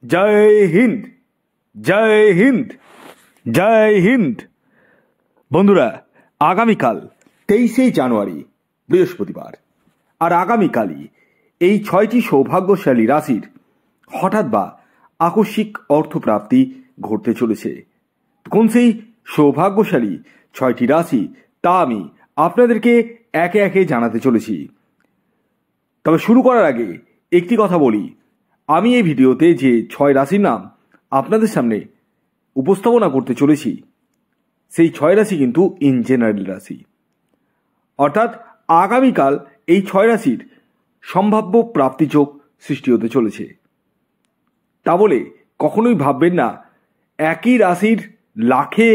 জয় হিন্দ, জয় হিন্দ, জয় হিন্দ। বন্ধুরা, আগামীকাল 23শে জানুয়ারি বৃহস্পতিবার, আর আগামীকালই এই 6টি সৌভাগ্যশালী রাশির হঠাৎ বা আকস্মিক অর্থপ্রাপ্তি ঘটতে চলেছে। কোন সেই সৌভাগ্যশালী 6টি রাশি তা আমি আপনাদেরকে একে একে জানাতে চলেছি। তবে শুরু করার আগে একটি কথা বলি, আমি এই ভিডিওতে যে 6 রাশির নাম আপনাদের সামনে উপস্থাপনা করতে চলেছি, সেই 6 রাশি কিন্তু ইন জেনারেল রাশি, অর্থাৎ আগামীকাল এই 6 রাশির সম্ভাব্য প্রাপ্তিযোগ সৃষ্টি হতে চলেছে। তা বলে কখনোই ভাববেন না একই রাশির লাখে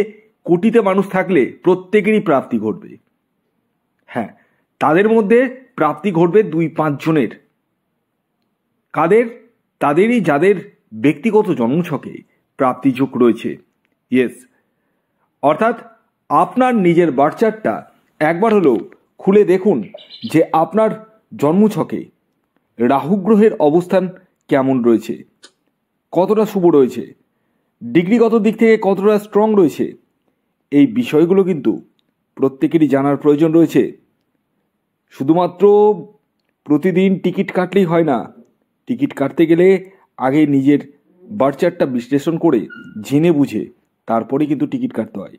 কোটিতে মানুষ থাকলে প্রত্যেকেরই প্রাপ্তি ঘটবে। হ্যাঁ, তাদের মধ্যে প্রাপ্তি ঘটবে 2-5 জনের। কাদের? তাদেরই যাদের ব্যক্তিগত জন্মছকে প্রাপ্তিযোগ রয়েছে। ইয়েস, অর্থাৎ আপনার নিজের বার্থ চার্টটা একবার হলেও খুলে দেখুন যে আপনার জন্মছকে রাহু গ্রহের অবস্থান কেমন রয়েছে, কতটা শুভ রয়েছে, ডিগ্রিগত দিক থেকে কতটা স্ট্রং রয়েছে। এই বিষয়গুলো কিন্তু প্রত্যেকেরই জানার প্রয়োজন রয়েছে। শুধুমাত্র প্রতিদিন টিকিট কাটলেই হয় না। টিকিট কাটতে গেলে আগে নিজের বার্থ চার্টটা বিশ্লেষণ করে জেনে বুঝে তারপরে কিন্তু টিকিট কাটতে হয়।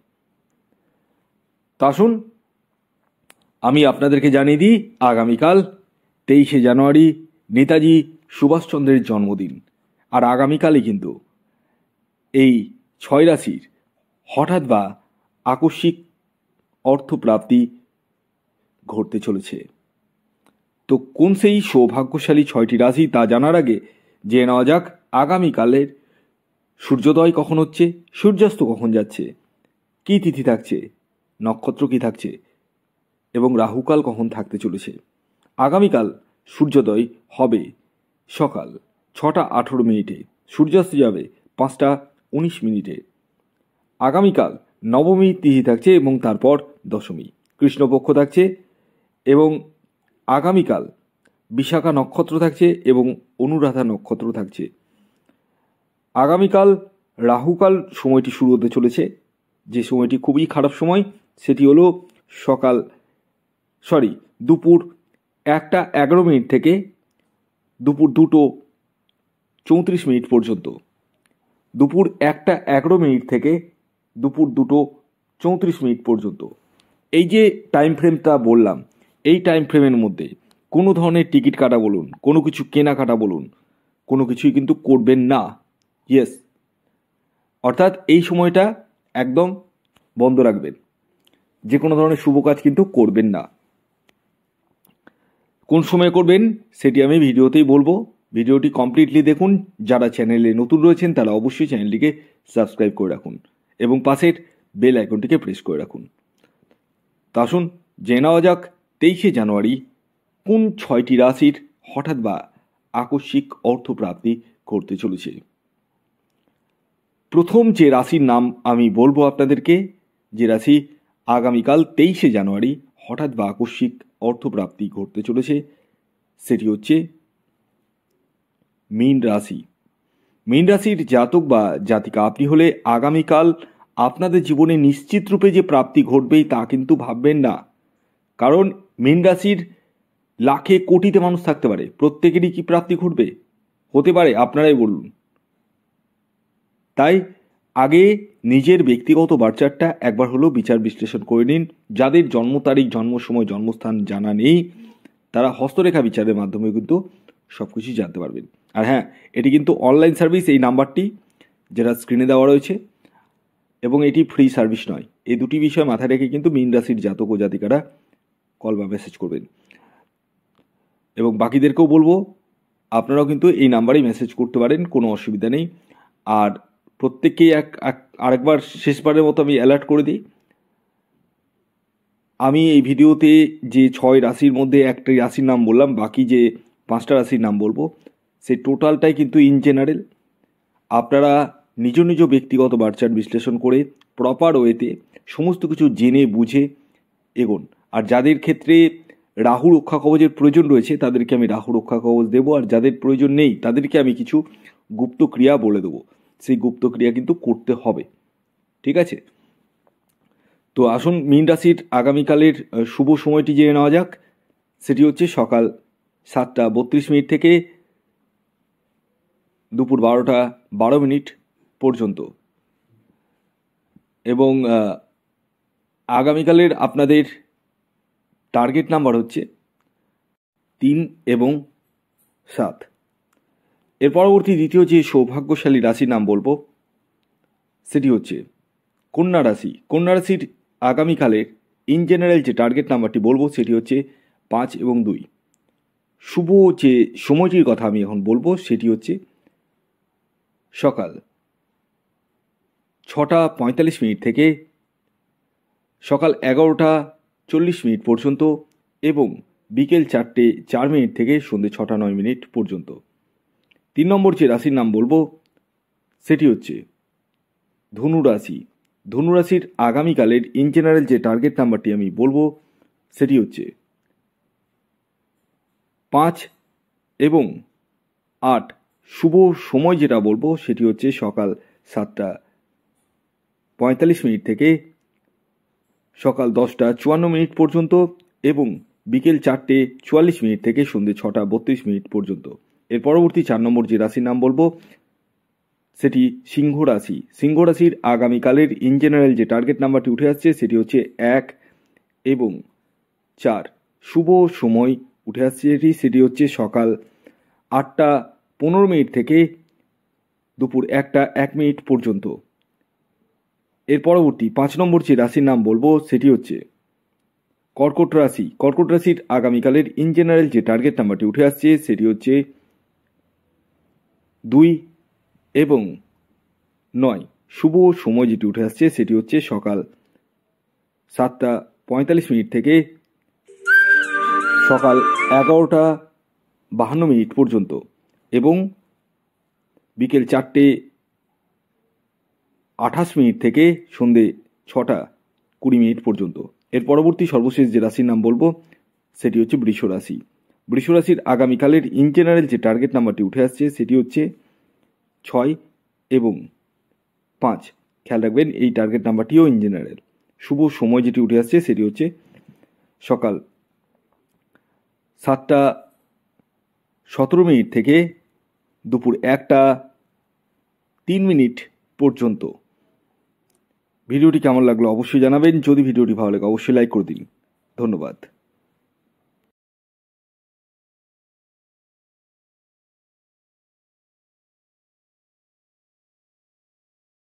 তা আসুন আমি আপনাদেরকে জানিয়ে দিই, আগামীকাল 23শে জানুয়ারি নেতাজি সুভাষচন্দ্রের জন্মদিন, আর আগামীকালই কিন্তু এই 6 রাশির হঠাৎ বা আকস্মিক অর্থপ্রাপ্তি ঘটতে চলেছে। তো কোন সেই সৌভাগ্যশালী 6টি রাশি তা জানার আগে জেনে নেওয়া যাক আগামীকালের সূর্যোদয় কখন হচ্ছে, সূর্যাস্ত কখন যাচ্ছে, কী তিথি থাকছে, নক্ষত্র কী থাকছে এবং রাহুকাল কখন থাকতে চলেছে। আগামীকাল সূর্যোদয় হবে সকাল 6:18, সূর্যাস্ত যাবে 5:19। আগামীকাল নবমী তিথি থাকছে এবং তারপর দশমী, কৃষ্ণপক্ষ থাকছে এবং আগামীকাল বিশাখা নক্ষত্র থাকছে এবং অনুরাধা নক্ষত্র থাকছে। আগামীকাল রাহুকাল সময়টি শুরু হতে চলেছে, যে সময়টি খুবই খারাপ সময়, সেটি হলো দুপুর 1:11 থেকে দুপুর 2:34 পর্যন্ত। দুপুর 1:11 থেকে দুপুর 2:34 পর্যন্ত এই যে টাইম ফ্রেমটা বললাম, এই টাইম ফ্রেমের মধ্যে কোনো ধরনের টিকিট কাটা বলুন, কোনো কিছু কেনাকাটা বলুন, কোনো কিছুই কিন্তু করবেন না। ইয়েস, অর্থাৎ এই সময়টা একদম বন্ধ রাখবেন, যে কোনো ধরনের শুভ কাজ কিন্তু করবেন না। কোন সময় করবেন সেটি আমি ভিডিওতেই বলবো, ভিডিওটি কমপ্লিটলি দেখুন। যারা চ্যানেলে নতুন রয়েছেন তারা অবশ্যই চ্যানেলটিকে সাবস্ক্রাইব করে রাখুন এবং পাশের বেল আইকনটিকে প্রেস করে রাখুন। তা আসুন জেনে নেওয়া যাক 23শে জানুয়ারি কোন 6টি রাশির হঠাৎ বা আকস্মিক অর্থপ্রাপ্তি ঘটতে চলেছে। প্রথম যে রাশির নাম আমি বলবো আপনাদেরকে, যে রাশি আগামীকাল 23শে জানুয়ারি হঠাৎ বা আকস্মিক অর্থপ্রাপ্তি ঘটতে চলেছে, সেটি হচ্ছে মীন রাশি। মীন রাশির জাতক বা জাতিকা আপনি হলে আগামীকাল আপনাদের জীবনে নিশ্চিত রূপে যে প্রাপ্তি ঘটবেই তা কিন্তু ভাববেন না, কারণ মীন রাশির লাখে কোটিতে মানুষ থাকতে পারে, প্রত্যেকেরই কি প্রাপ্তি ঘটবে? হতে পারে, আপনারাই বলুন। তাই আগে নিজের ব্যক্তিগত বার্থ চার্টটা একবার হলেও বিচার বিশ্লেষণ করে নিন। যাদের জন্ম তারিখ, জন্ম সময়, জন্মস্থান জানা নেই, তারা হস্তরেখা বিচারের মাধ্যমে কিন্তু সব কিছুই জানতে পারবেন। আর হ্যাঁ, এটি কিন্তু অনলাইন সার্ভিস, এই নাম্বারটি যেটা স্ক্রিনে দেওয়া রয়েছে, এবং এটি ফ্রি সার্ভিস নয়। এই দুটি বিষয় মাথায় রেখে কিন্তু মীন রাশির জাতক ও জাতিকারা কল বা মেসেজ করবেন। এবং বাকিদেরকেও বলবো আপনারাও কিন্তু এই নাম্বারেই মেসেজ করতে পারেন, কোনো অসুবিধা নেই। আর প্রত্যেককেই আরেকবার শেষবারের মতো আমি অ্যালার্ট করে দিই, আমি এই ভিডিওতে যে 6 রাশির মধ্যে একটি রাশির নাম বললাম, বাকি যে 5টা রাশির নাম বলবো সেই টোটালটাই কিন্তু ইন জেনারেল। আপনারা নিজ নিজ ব্যক্তিগত বার্থ চার্ট বিশ্লেষণ করে প্রপার ওয়েতে সমস্ত কিছু জেনে বুঝে এগোন। আর যাদের ক্ষেত্রে রাহু রক্ষা কবচের প্রয়োজন রয়েছে তাদেরকে আমি রাহু রক্ষা কবচ দেবো, আর যাদের প্রয়োজন নেই তাদেরকে আমি কিছু গুপ্ত ক্রিয়া বলে দেবো, সেই গুপ্ত ক্রিয়া কিন্তু করতে হবে। ঠিক আছে, তো আসুন মীন রাশির আগামীকালের শুভ সময়টি জেনে নেওয়া যাক। সেটি হচ্ছে সকাল 7:32 থেকে দুপুর 12:12 পর্যন্ত। এবং আগামীকালের আপনাদের টার্গেট নাম্বার হচ্ছে 3 এবং 7। এর পরবর্তী দ্বিতীয় যে সৌভাগ্যশালী রাশির নাম বলবো সেটি হচ্ছে কন্যা রাশি। কন্যা রাশির আগামীকালের ইন জেনারেল যে টার্গেট নাম্বারটি বলবো সেটি হচ্ছে 5 এবং 2। শুভ যে সময়টির কথা আমি এখন বলবো সেটি হচ্ছে সকাল 6:45 থেকে সকাল 11:40 পর্যন্ত এবং বিকেল 4:04 থেকে সন্ধ্যে 6:09 পর্যন্ত। 3 নম্বর যে রাশির নাম বলবো সেটি হচ্ছে ধনু রাশি। ধনু রাশির আগামীকালের ইন জেনারেল যে টার্গেট নাম্বারটি আমি বলবো সেটি হচ্ছে 5 এবং 8। শুভ সময় যেটা বলবো সেটি হচ্ছে সকাল 7:45 থেকে সকাল 10:54 পর্যন্ত এবং বিকেল 4:44 থেকে সন্ধ্যে 6:32 পর্যন্ত। এর পরবর্তী 4 নম্বর যে রাশির নাম বলবো সেটি সিংহ রাশি। সিংহ রাশির আগামীকালের ইন জেনারেল যে টার্গেট নাম্বারটি উঠে আসছে সেটি হচ্ছে 1 এবং 4। শুভ সময় উঠে আসছে সেটি হচ্ছে সকাল 8:15 থেকে দুপুর 1:01 পর্যন্ত। এর পরবর্তী 5 নম্বর যে রাশির নাম বলবো সেটি হচ্ছে কর্কট রাশি। কর্কট রাশির আগামীকালের ইন জেনারেল যে টার্গেট নাম্বারটি উঠে আসছে সেটি হচ্ছে 2 এবং 9। শুভ সময় যেটি উঠে আসছে সেটি হচ্ছে সকাল 7:45 থেকে সকাল 11:52 পর্যন্ত এবং বিকেল 4:28 থেকে সন্ধ্যে 6:20 পর্যন্ত। এর পরবর্তী সর্বশেষ যে রাশির নাম বলবো সেটি হচ্ছে বৃষ রাশি। বৃষ রাশির আগামীকালের ইন জেনারেল যে টার্গেট নাম্বারটি উঠে আসছে সেটি হচ্ছে 6 এবং 5। খেয়াল রাখবেন এই টার্গেট নাম্বারটিও ইন জেনারেল। শুভ সময় যেটি উঠে আসছে সেটি হচ্ছে সকাল 7:17 থেকে দুপুর 1:03 পর্যন্ত। ভিডিওটি কেমন লাগলো অবশ্যই জানাবেন। যদি ভিডিওটি ভালো লাগে অবশ্যই লাইক করে দিন। ধন্যবাদ।